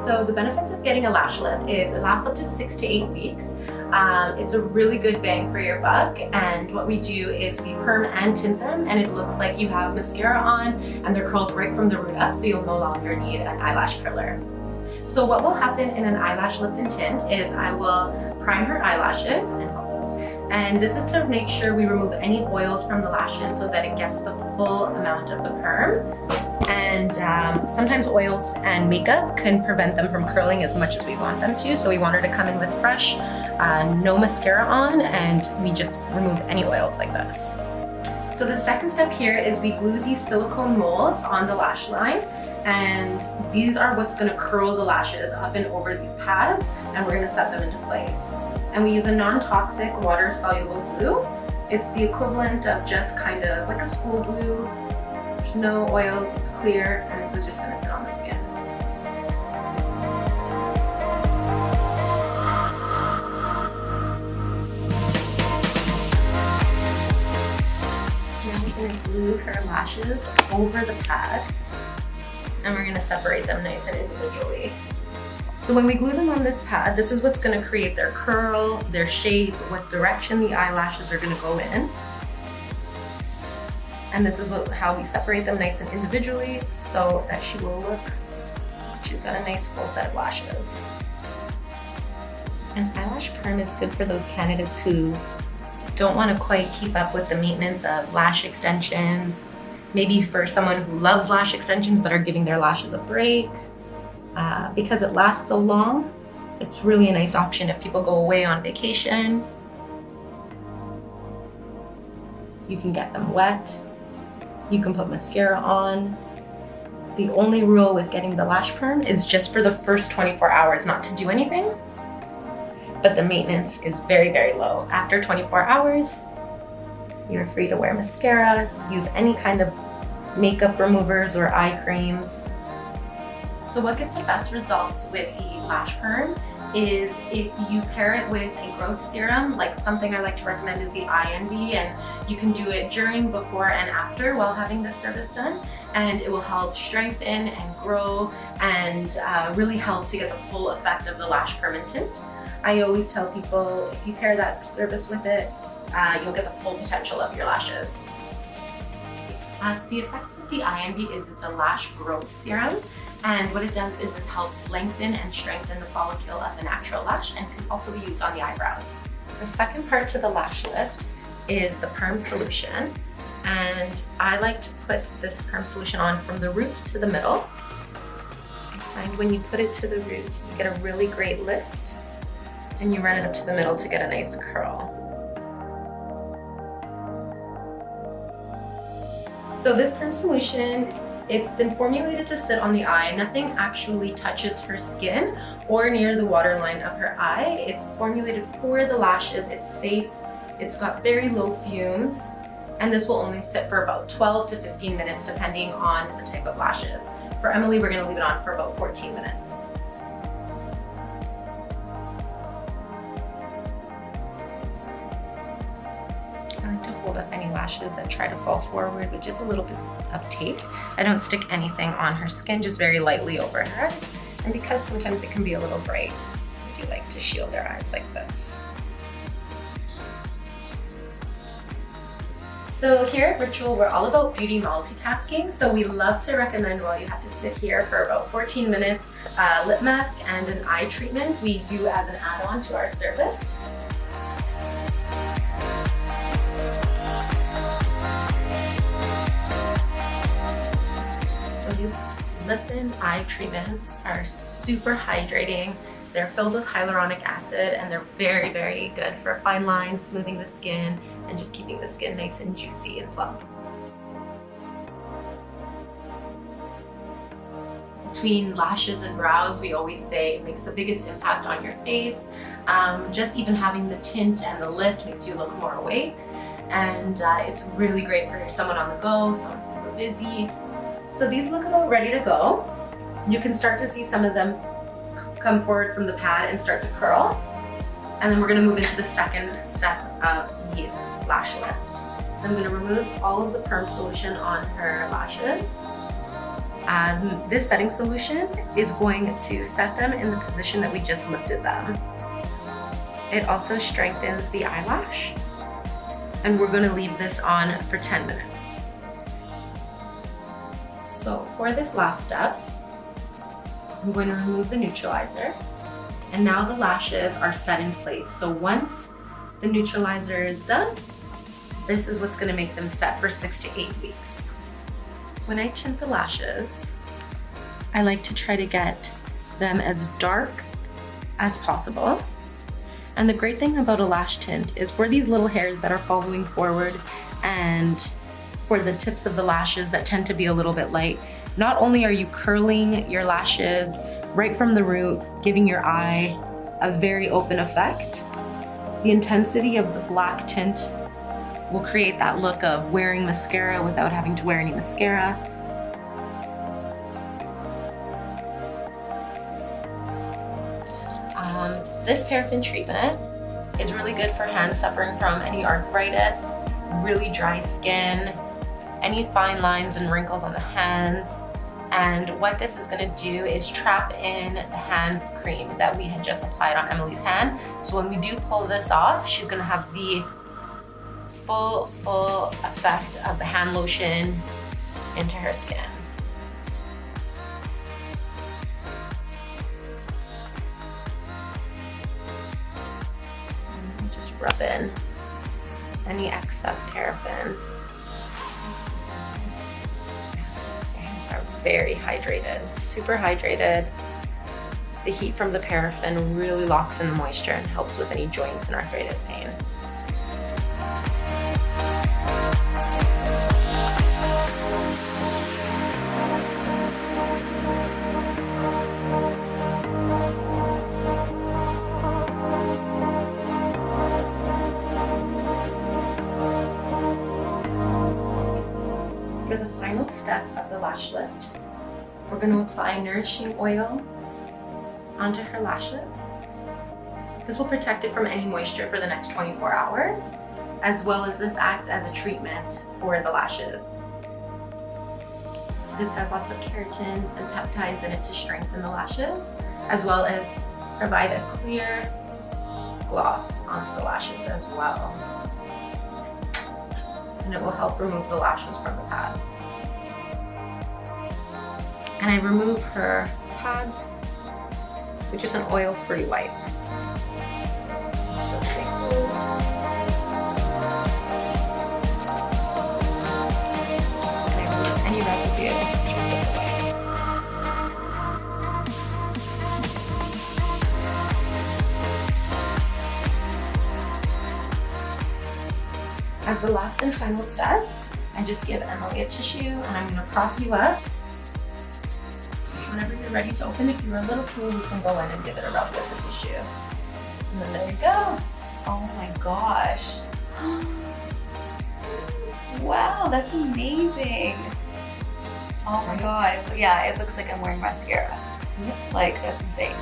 So the benefits of getting a lash lift is it lasts up to 6 to 8 weeks. It's a really good bang for your buck, and what we do is we perm and tint them, and it looks like you have mascara on and they're curled right from the root up, so you'll no longer need an eyelash curler. So what will happen in an eyelash lift and tint is I will prime her eyelashes and this is to make sure we remove any oils from the lashes so that it gets the full amount of the perm. And sometimes oils and makeup can prevent them from curling as much as we want them to. So we want her to come in with fresh, no mascara on, and we just remove any oils like this. So the second step here is we glue these silicone molds on the lash line. And these are what's gonna curl the lashes up and over these pads, and we're gonna set them into place. And we use a non-toxic water-soluble glue. It's the equivalent of just kind of like a school glue. There's no oils, it's clear, and this is just gonna sit on the skin. Now we're gonna glue her lashes over the pad, and we're gonna separate them nice and individually. So when we glue them on this pad, this is what's gonna create their curl, their shape, what direction the eyelashes are gonna go in. And this is how we separate them nice and individually so that she will look, she's got a nice full set of lashes. And eyelash perm is good for those candidates who don't wanna quite keep up with the maintenance of lash extensions. Maybe for someone who loves lash extensions but are giving their lashes a break. Because it lasts so long, it's really a nice option if people go away on vacation. You can get them wet. You can put mascara on. The only rule with getting the lash perm is just for the first 24 hours not to do anything. But the maintenance is very, very low. After 24 hours, you're free to wear mascara, use any kind of makeup removers or eye creams. So what gives the best results with the lash perm is if you pair it with a growth serum, like something I like to recommend is the INV, and you can do it during, before, and after while having this service done, and it will help strengthen and grow and really help to get the full effect of the lash perm and tint. I always tell people if you pair that service with it, you'll get the full potential of your lashes. So the effects of the INV is it's a lash growth serum. And what it does is it helps lengthen and strengthen the follicle of the natural lash and can also be used on the eyebrows. The second part to the lash lift is the perm solution. And I like to put this perm solution on from the root to the middle. And when you put it to the root, you get a really great lift and you run it up to the middle to get a nice curl. So this perm solution, it's been formulated to sit on the eye. Nothing actually touches her skin or near the waterline of her eye. It's formulated for the lashes. It's safe. It's got very low fumes. And this will only sit for about 12 to 15 minutes depending on the type of lashes. For Emily, we're gonna leave it on for about 14 minutes. I like to hold up any lashes that try to fall forward with just a little bit of tape. I don't stick anything on her skin, just very lightly over her eyes. And because sometimes it can be a little bright, I do like to shield their eyes like this. So here at Ritual, we're all about beauty multitasking. So we love to recommend while you have to sit here for about 14 minutes, a lip mask and an eye treatment we do as an add-on to our service. Lip and eye treatments are super hydrating. They're filled with hyaluronic acid and they're very, very good for fine lines, smoothing the skin, and just keeping the skin nice and juicy and plump. Between lashes and brows, we always say it makes the biggest impact on your face. Just even having the tint and the lift makes you look more awake. And it's really great for someone on the go, someone super busy. So these look about ready to go. You can start to see some of them come forward from the pad and start to curl. And then we're gonna move into the second step of the lash lift. So I'm gonna remove all of the perm solution on her lashes. This setting solution is going to set them in the position that we just lifted them. It also strengthens the eyelash, and we're going to leave this on for 10 minutes. So for this last step, I'm going to remove the neutralizer, and now the lashes are set in place. So once the neutralizer is done, this is what's going to make them set for 6 to 8 weeks. When I tint the lashes, I like to try to get them as dark as possible. And the great thing about a lash tint is for these little hairs that are following forward and for the tips of the lashes that tend to be a little bit light, not only are you curling your lashes right from the root, giving your eye a very open effect, the intensity of the black tint will create that look of wearing mascara without having to wear any mascara. This paraffin treatment is really good for hands suffering from any arthritis, really dry skin, any fine lines and wrinkles on the hands. And what this is going to do is trap in the hand cream that we had just applied on Emily's hand. So when we do pull this off, she's going to have the full effect of the hand lotion into her skin. And just rub in any excess paraffin. Your hands are very hydrated, super hydrated. The heat from the paraffin really locks in the moisture and helps with any joints and arthritis pain. For the final step of the lash lift, we're going to apply nourishing oil onto her lashes. This will protect it from any moisture for the next 24 hours, as well as this acts as a treatment for the lashes. This has lots of keratins and peptides in it to strengthen the lashes, as well as provide a clear gloss onto the lashes as well. And it will help remove the lashes from the pad. And I remove her pads with just an oil-free wipe. Still stay closed. And I remove any residue just with the wipe. As the last and final step, I just give Emily a tissue and I'm gonna prop you up. Whenever you're ready to open, if you're a little cool, you can go in and give it a rub with the tissue. And then there you go. Oh my gosh. Wow, that's amazing. Oh my god. Yeah, it looks like I'm wearing mascara. Like, that's insane.